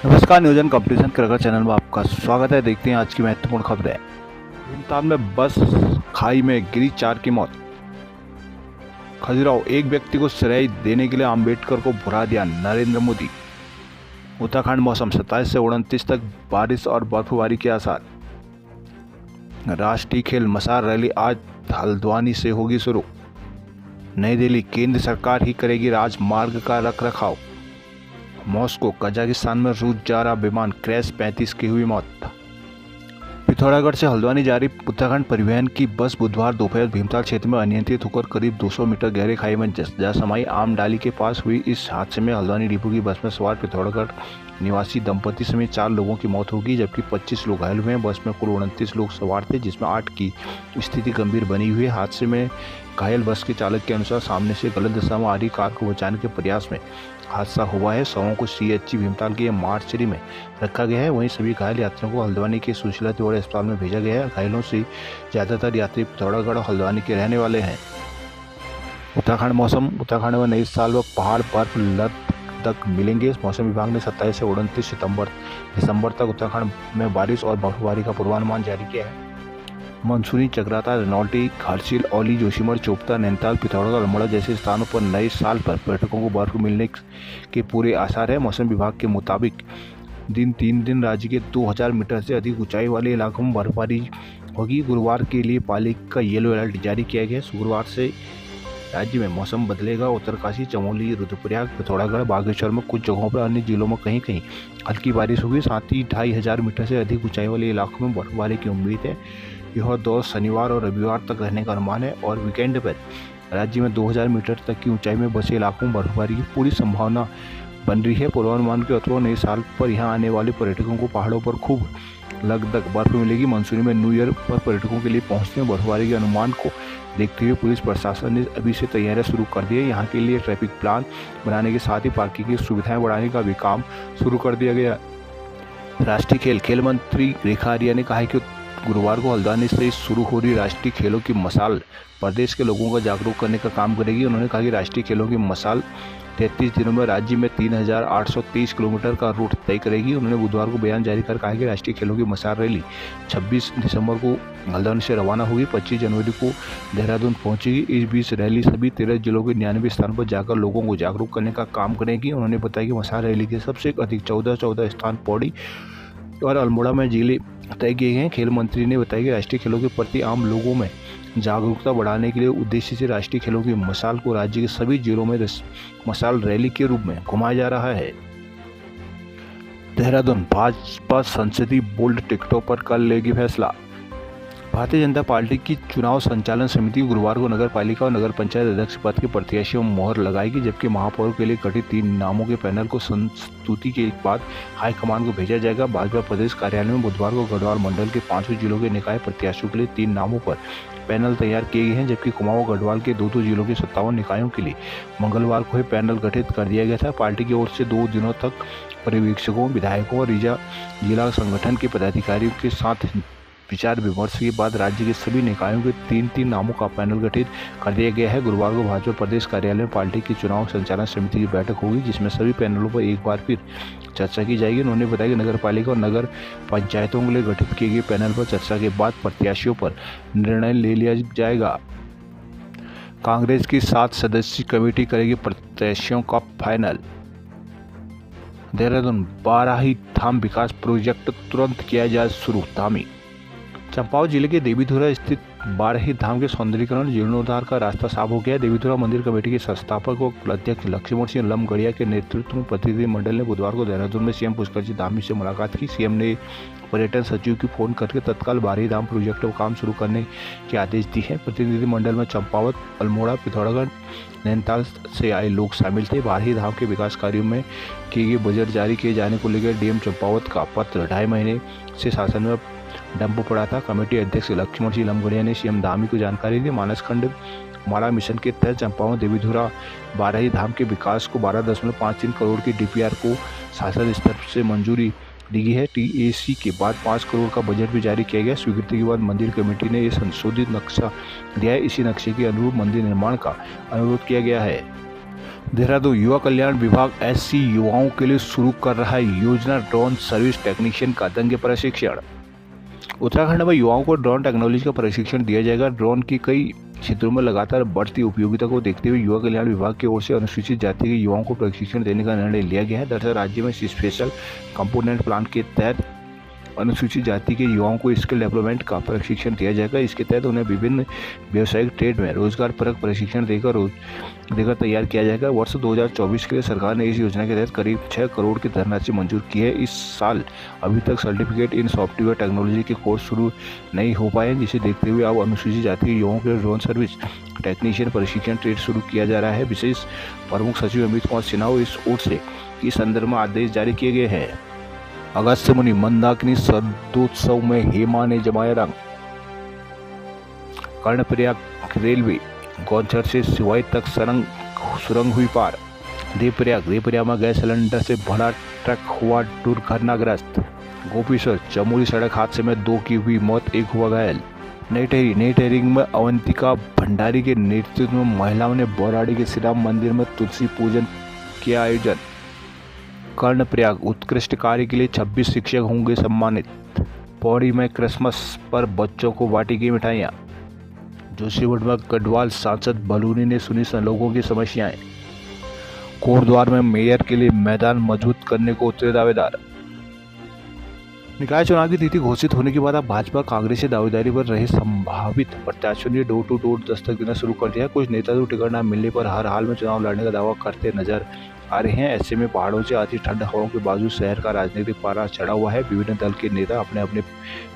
नमस्कार, नियोजन competition cricket channel में आपका स्वागत है। देखते हैं आज की महत्वपूर्ण खबरें। भीमताल में बस खाई में गिरी 4 की मौत। खजुराहो, एक व्यक्ति को श्रेय देने के लिए अंबेडकर को भुला दिया नरेंद्र मोदी। उत्तराखंड मौसम 27 से 29 तक बारिश और बर्फबारी के आसार। राष्ट्रीय खेल मसाल रैली आज हल्द्वानी से होगी शुरू। नई दिल्ली, केंद्र सरकार ही करेगी राजमार्ग का रखरखाव। मॉस्को, कजाकिस्तान में रूस जा रहा विमान क्रैश, 35 की हुई मौत। पिथौरागढ़ से हल्द्वानी जा रही उत्तराखंड परिवहन की बस बुधवार दोपहर भीमताल क्षेत्र में अनियंत्रित होकर करीब 200 मीटर गहरे खाई में जा समाई। आमडाली के पास हुई इस हादसे में हल्द्वानी डिपो की बस में सवार पिथौरागढ़ निवासी दंपति समेत 4 लोगों की मौत होगी, जबकि 25 लोग घायल हुए हैं। बस में कुल 29 लोग सवार थे, जिसमें 8 की स्थिति गंभीर बनी हुई है। हादसे में घायल बस के चालक के अनुसार सामने से गलत दिशा में आ रही कार को बचाने के प्रयास में हादसा हुआ है। शवों को सीएचसी भीमताल के मार्चरी में रखा गया है। वहीं सभी घायल यात्रियों को हल्द्वानी के सुशीला तिवारी अस्पताल में भेजा गया है। घायलों से ज्यादातर यात्री पिथौरागढ़ और हल्द्वानी के रहने वाले हैं। उत्तराखंड मौसम। उत्तराखंड में नए साल में पहाड़ बर्फ तक मिलेंगे। मौसम विभाग ने 27 से 29 दिसंबर तक उत्तराखंड में बारिश और बर्फबारी का पूर्वानुमान जारी किया है। मानसूनी चक्राता रनौल्टी, घाटशिल, औली, जोशीमठ, चोपता, नैनीताल, पिथौरागढ़, अल्मोड़ा जैसे स्थानों पर नए साल पर पर्यटकों को बर्फ मिलने के पूरे आसार है। मौसम विभाग के मुताबिक 3 दिन राज्य के 2000 मीटर से अधिक ऊंचाई वाले इलाकों में बर्फबारी होगी। गुरुवार के लिए पाली का येलो अलर्ट जारी किया गया है। शुक्रवार से राज्य में मौसम बदलेगा। उत्तरकाशी, चमोली, रुद्रप्रयाग, पिथौरागढ़, बागेश्वर में कुछ जगहों पर, अन्य जिलों में कहीं कहीं हल्की बारिश होगी। साथ ही 2500 मीटर से अधिक ऊंचाई वाले इलाकों में बर्फबारी की उम्मीद है। यह दौर शनिवार और रविवार तक रहने का अनुमान है और वीकेंड पर राज्य में 2000 मीटर तक की ऊंचाई में बसे इलाकों में बर्फबारी की पूरी संभावना बन रही है। पूर्वानुमान के अनुसार नए साल पर यहां आने वाले पर्यटकों को पहाड़ों पर खूब लगभग बर्फ मिलेगी। मानसून में न्यू ईयर पर पर्यटकों के लिए पहुंचने में बर्फबारी के अनुमान को देखते हुए पुलिस प्रशासन ने अभी से तैयारियां शुरू कर दी है। यहाँ के लिए ट्रैफिक प्लान बनाने के साथ ही पार्किंग की सुविधाएं बढ़ाने का भी काम शुरू कर दिया गया। राष्ट्रीय खेल मंत्री रेखा आर्या ने कहा है कि गुरुवार को हल्द्वानी से शुरू हो रही राष्ट्रीय खेलों की मसाल प्रदेश के लोगों को जागरूक करने का काम करेगी। उन्होंने कहा कि राष्ट्रीय खेलों की मसाल 33 दिनों में राज्य में 3830 किलोमीटर का रूट तय करेगी। उन्होंने बुधवार को बयान जारी कर कहा कि राष्ट्रीय खेलों की मसाल रैली 26 दिसंबर को हल्द्वानी से रवाना होगी, 25 जनवरी को देहरादून पहुंचेगी। इस बीच रैली सभी 13 जिलों के 99 स्थानों पर जाकर लोगों को जागरूक करने का काम करेगी। उन्होंने बताया कि मसाल रैली के सबसे अधिक 14 स्थान पौड़ी और अल्मोड़ा में जिले तय किए हैं। खेल मंत्री ने बताया कि राष्ट्रीय खेलों के प्रति आम लोगों में जागरूकता बढ़ाने के लिए उद्देश्य से राष्ट्रीय खेलों की मसाल को राज्य के सभी जिलों में मसाल रैली के रूप में घुमाया जा रहा है। देहरादून, भाजपा संसदीय बोर्ड टिकटों पर कल लेगी फैसला। भारतीय जनता पार्टी की चुनाव संचालन समिति गुरुवार को नगर पालिका और नगर पंचायत अध्यक्ष पद के प्रत्याशियों में मोहर लगाएगी, जबकि महापौर के लिए गठित 3 नामों के पैनल को संस्तुति के बाद हाईकमान को भेजा जाएगा। भाजपा प्रदेश कार्यालय में बुधवार को गढ़वाल मंडल के 5 जिलों के निकाय प्रत्याशियों के लिए 3 नामों पर पैनल तैयार किए गए हैं, जबकि कुमाऊं गढ़वाल के 2 जिलों के 57 निकायों के लिए मंगलवार को ही पैनल गठित कर दिया गया था। पार्टी की ओर से 2 दिनों तक पर्यवेक्षकों, विधायकों और जिला संगठन के पदाधिकारियों के साथ विचार विमर्श के बाद राज्य के सभी निकायों के 3 नामों का पैनल गठित कर दिया गया है। गुरुवार को भाजपा प्रदेश कार्यालय में पार्टी की चुनाव संचालन समिति की बैठक होगी, जिसमें सभी पैनलों पर एक बार फिर चर्चा की जाएगी। उन्होंने बताया कि नगर पालिका और नगर पंचायतों के लिए गठित किए गए पैनल पर चर्चा के बाद प्रत्याशियों पर निर्णय ले लिया जाएगा। कांग्रेस की 7 सदस्यीय कमेटी करेगी प्रत्याशियों का फाइनल। देहरादून, बाराही धाम विकास प्रोजेक्ट तुरंत किया जाए शुरू, धामी। चंपावत जिले के देवीधुरा स्थित बाराही धाम के सौंदर्यीकरण जीर्णोद्धार का रास्ता साफ हो गया। देवीधुरा मंदिर कमेटी के संस्थापक और अध्यक्ष लक्ष्मण सिंह लमगड़िया के नेतृत्व में प्रतिनिधि मंडल ने बुधवार को देहरादून में सीएम पुष्कर सिंह धामी से मुलाकात की। सीएम ने पर्यटन सचिव की फोन करके तत्काल बाराही धाम प्रोजेक्ट का काम शुरू करने के आदेश दिए हैं। प्रतिनिधि मंडल में चंपावत, अल्मोड़ा, पिथौरागढ़, नैनीताल से आए लोग शामिल थे। बाराही धाम के विकास कार्यों में किए गए बजट जारी किए जाने को लेकर डीएम चंपावत का पत्र 2.5 महीने से शासन में डंप पड़ा था। कमेटी अध्यक्ष लक्ष्मण सिंह लमगड़िया ने सीएम धामी को जानकारी दी। मानसखंड माला मिशन के तहत चंपावत देवीधुरा बाराही धाम के विकास को 12.53 करोड़ की डीपीआर को शासन स्तर से मंजूरी दी गई है। टीएसी के बाद 5 करोड़ का बजट भी जारी किया गया। स्वीकृति के बाद मंदिर कमेटी ने यह संशोधित नक्शा दिया है। इसी नक्शे के अनुरूप मंदिर निर्माण का अनुरोध किया गया है। देहरादून युवा कल्याण विभाग एससी युवाओं के लिए शुरू कर रहा है योजना ड्रोन सर्विस टेक्नीशियन का दंगे प्रशिक्षण। उत्तराखंड में युवाओं को ड्रोन टेक्नोलॉजी का प्रशिक्षण दिया जाएगा। ड्रोन की कई क्षेत्रों में लगातार बढ़ती उपयोगिता को देखते हुए युवा कल्याण विभाग की ओर से अनुसूचित जाति के युवाओं को प्रशिक्षण देने का निर्णय लिया गया है। दरअसल राज्य में स्पेशल कंपोनेंट प्लान के तहत अनुसूचित जाति के युवाओं को स्किल डेवलपमेंट का प्रशिक्षण दिया जाएगा। इसके तहत उन्हें विभिन्न व्यावसायिक ट्रेड में रोजगार परक प्रशिक्षण देकर तैयार किया जाएगा। वर्ष 2024 के लिए सरकार ने इस योजना के तहत करीब 6 करोड़ की धनराशि मंजूर की है। इस साल अभी तक सर्टिफिकेट इन सॉफ्टवेयर टेक्नोलॉजी के कोर्स शुरू नहीं हो पाए हैं, जिसे देखते हुए अब अनुसूचित जाति के युवाओं के ड्रोन सर्विस टेक्नीशियन प्रशिक्षण ट्रेड शुरू किया जा रहा है। विशेष प्रमुख सचिव अमित कुमार सिन्हा इस ओर से इस संदर्भ में आदेश जारी किए गए हैं। अगस्त्य मुनि मंदाकिनी शरदोत्सव में हेमा ने जमाया रंग। कर्णप्रयाग रेलवे गौचर से सिवाई तक सुरंग हुई पार। देवप्रयाग में गैस सिलेंडर से भरा ट्रक हुआ दुर्घटनाग्रस्त। गोपीसर चमोली सड़क हादसे में 2 की हुई मौत, 1 हुआ घायल। नई टेहरिंग में अवंतिका भंडारी के नेतृत्व में महिलाओं ने बौराड़ी के श्री राम मंदिर में तुलसी पूजन किया आयोजन। कर्णप्रयाग उत्कृष्ट कार्य के लिए 26 शिक्षक होंगे सम्मानित। पौड़ी में क्रिसमस पर बच्चों को बांटी गई मिठाइयाँ। जोशीमठ में गढ़वाल सांसद बलूनी ने सुनी लोगों की समस्याएं। कोटद्वार में मेयर के लिए मैदान मजबूत करने को उतरे दावेदार। निकाय चुनाव की तिथि घोषित होने के बाद अब भाजपा कांग्रेस से दावेदारी पर रहे संभावित प्रत्याशियों ने डोर टू डोर दस्तक देना शुरू कर दिया। कुछ नेता तो टिकट न मिलने पर हर हाल में चुनाव लड़ने का दावा करते नजर आ रहे हैं। ऐसे में पहाड़ों से आती ठंड हवाओं के बावजूद शहर का राजनीतिक पारा चढ़ा हुआ है। विभिन्न दल के नेता अपने अपने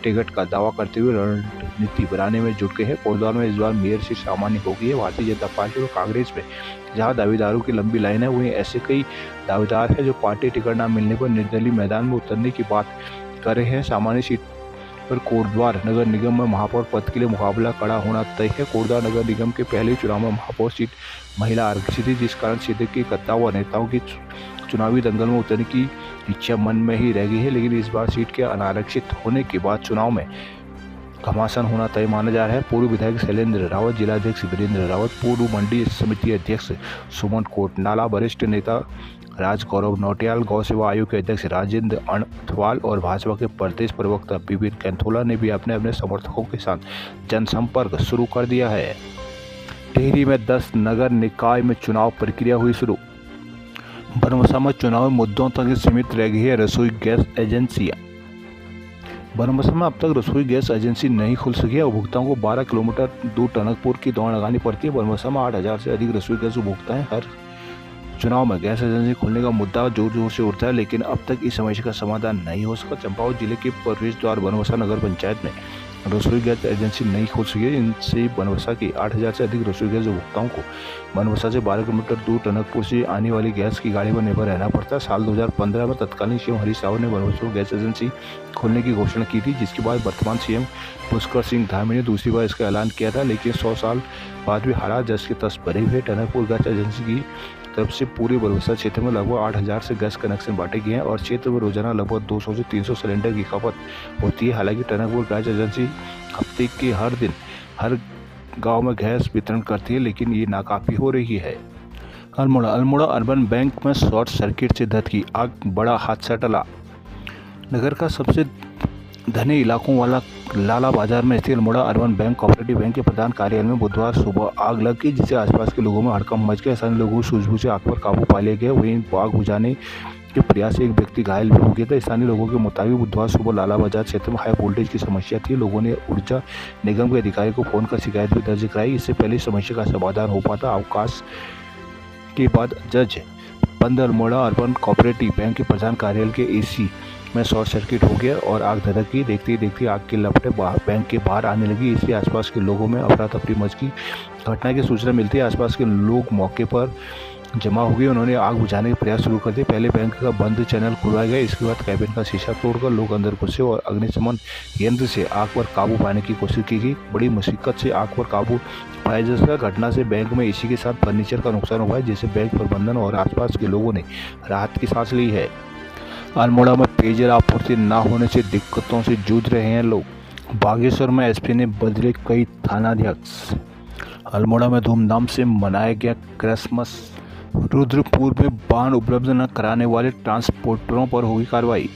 टिकट का दावा करते हुए रणनीति बनाने में जुट गए हैं। कोटद्वार में इस बार मेयर सीट सामान्य हो गई है। भारतीय जनता पार्टी और कांग्रेस में जहां दावेदारों की लंबी लाइन है, वहीं ऐसे कई दावेदार हैं जो पार्टी टिकट न मिलने पर निर्दलीय मैदान में उतरने की बात कर रहे हैं। सामान्य सीट पर कोटद्वार नगर निगम में महापौर पद के लिए मुकाबला कड़ा होना तय है। कोटद्वार नगर निगम के पहले चुनाव में महापौर सीट महिला आरक्षित थी, जिस कारण क्षेत्र के कत्ता व नेताओं की चुनावी दंगल में उतरने की इच्छा मन में ही रह गई है। लेकिन इस बार सीट के अनारक्षित होने के बाद चुनाव में घमासान होना तय माना जा रहा है। पूर्व विधायक शैलेंद्र रावत, जिलाध्यक्ष वीरेंद्र रावत, पूर्व मंडी समिति अध्यक्ष सुमन कोटनाला, वरिष्ठ नेता राज गौरव नौटियाल, गौ सेवा आयोग के अध्यक्ष राजेंद्र अणथवाल और भाजपा के प्रदेश प्रवक्ता विपिन कैंथोला ने भी अपने अपने समर्थकों के साथ जनसंपर्क शुरू कर दिया है। टिहरी में 10 नगर निकाय में चुनाव प्रक्रिया हुई शुरू। बनमसा में चुनावी मुद्दों तक सीमित रह गई है रसोई गैस एजेंसियां। बनमसा में अब तक रसोई गैस एजेंसी नहीं खुल सकी है। उपभोक्ताओं को 12 किलोमीटर दूर टनकपुर की दौड़ लगानी पड़ती है। बनमसा में 8000 से अधिक रसोई गैस उपभोक्ता हैं। हर चुनाव में गैस एजेंसी खोलने का मुद्दा जोर जोर से उठता है, लेकिन अब तक इस समस्या का समाधान नहीं हो सका। चंपावत जिले के प्रवेश द्वार बनमसा नगर पंचायत में रसोई गैस एजेंसी नहीं खोल सकी है। इनसे बनमसा की 8000 से अधिक रसोई गैस उपभोक्ताओं को बनमसा से 12 किलोमीटर दूर टनकपुर से आने वाली गैस की गाड़ी पर निर्भर रहना पड़ता है। साल 2015 में तत्कालीन सीएम हरीश रावत ने बनमसा में गैस एजेंसी खोलने की घोषणा की थी, जिसके बाद वर्तमान सीएम पुष्कर सिंह धामी ने दूसरी बार इसका ऐलान किया था। लेकिन 100 साल बाद भी हालात जस के तस भरे हुए। टनकपुर गैस एजेंसी की तरफ से पूरे बनमसा क्षेत्र में लगभग 8000 से गैस कनेक्शन बांटे गए हैं और क्षेत्र में रोजाना लगभग 200 से 300 सिलेंडर की खपत होती है। हालांकि टनकपुर गैस एजेंसी हफ्ते के हर दिन हर गांव में गैस वितरण करती है, लेकिन ये नाकाफी हो रही है। अल्मोड़ा अर्बन बैंक में शॉर्ट सर्किट से धत की आग, बड़ा हादसा टला। नगर का सबसे धनी इलाकों वाला लाला बाजार में स्थित Almora urban bank cooperative bank के प्रधान कार्यालय में बुधवार सुबह आग लग गई, जिससे आसपास के लोगों में हड़कंप मच गया। स्थानीय लोगों की सूझबूझ से आग पर काबू पा लिया गया। वहीं आग बुझाने के प्रयास से एक व्यक्ति घायल भी हो गया था। स्थानीय लोगों के मुताबिक बुधवार सुबह लाला बाजार क्षेत्र में हाई वोल्टेज की समस्या थी। लोगों ने ऊर्जा निगम के अधिकारी को फोन कर शिकायत भी दर्ज कराई। इससे पहले समस्या का समाधान हो पाता। अवकाश के बाद जज बंद अल्मोड़ा अर्बन कोऑपरेटिव बैंक के प्रधान कार्यालय के एसी में शॉर्ट सर्किट हो गया और आग धधक गई। देखते ही देखते आग की लपटें बैंक के बाहर आने लगी। इससे आसपास के लोगों में अफरा तफरी मच गई। घटना की सूचना मिलती है आसपास के लोग मौके पर जमा हो गए। उन्होंने आग बुझाने के प्रयास शुरू कर दिए। पहले बैंक का बंद चैनल खुलवाया गया। इसके बाद कैबिन का शीशा तोड़कर लोग अंदर घुसे और अग्निशमन यंत्र से आग पर काबू पाने की कोशिश की गई। बड़ी मुश्किल से आग पर काबू पाया जा सका। घटना से बैंक में इसी के साथ फर्नीचर का नुकसान हुआ है, जिससे बैंक प्रबंधन और आसपास के लोगों ने राहत की सांस ली है। अल्मोड़ा में पेयजल आपूर्ति न होने से दिक्कतों से जूझ रहे हैं लोग। बागेश्वर में एसपी ने बदले कई थानाध्यक्ष। अल्मोड़ा में धूमधाम से मनाया गया क्रिसमस रुद्रपुर में वाहन उपलब्ध न कराने वाले ट्रांसपोर्टरों पर होगी कार्रवाई।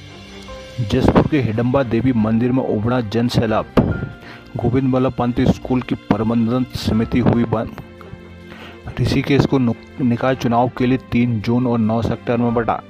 जसपुर के हिडम्बा देवी मंदिर में उमड़ा जन सैलाब। गोविंद वल्लभ पंत स्कूल की प्रबंधन समिति हुई बंद। ऋषिकेश को निकाय चुनाव के लिए 3 जून और 9 सितंबर में बटा।